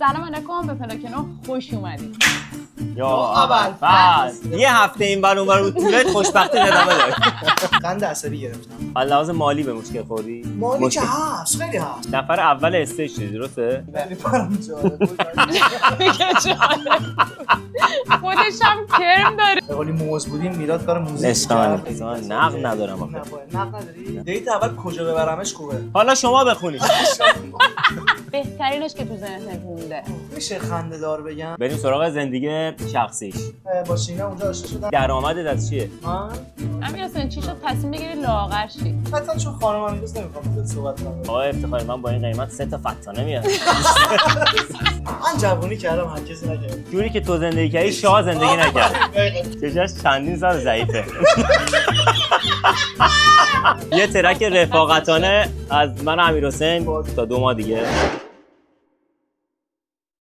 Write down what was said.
سلام علیکم، به پلاکنو خوش اومدید. یا ابوالفضل یه هفته این ور اون ور بود طولت خوشبختی ادامه داره. قند عصبی گرفتم. از لحاظ مالی به مشکل خوردی؟ مالی که هست، خیلی هست. نفر اول استیج شدی درسته؟ ولی برام جالب بود. خودش هم کرم داره. به قولی موز بودیم میلاد کار موزیک نشتان کرد. نقد ندارم آخه. نقد نداری؟ دیت اول کجا ببرمش خوبه. حالا شما بخونید. بهترینش که تو ذهنت مونده. میشه خنده دار بگم؟ بریم سراغ زندگی شخصیش. با شینا اونجا آشنا شدم. درآمدت از چیه؟ من امیر حسین چی شد تصمیم بگیری لاغر شی؟ حتی چون خانم من دوست نمیخوام زیاد صحبت کنم. آقا افتخاری من با این قیمت 3 تا فتانه میاد. من جوونی کردم هر کسی نکرد. جوری که تو زندگی کردی شاه زندگی نکرد. چشاش چندین سال ضعیفه. یه ترک رفاقتانه از من و امیر حسین تا 2 ماه دیگه.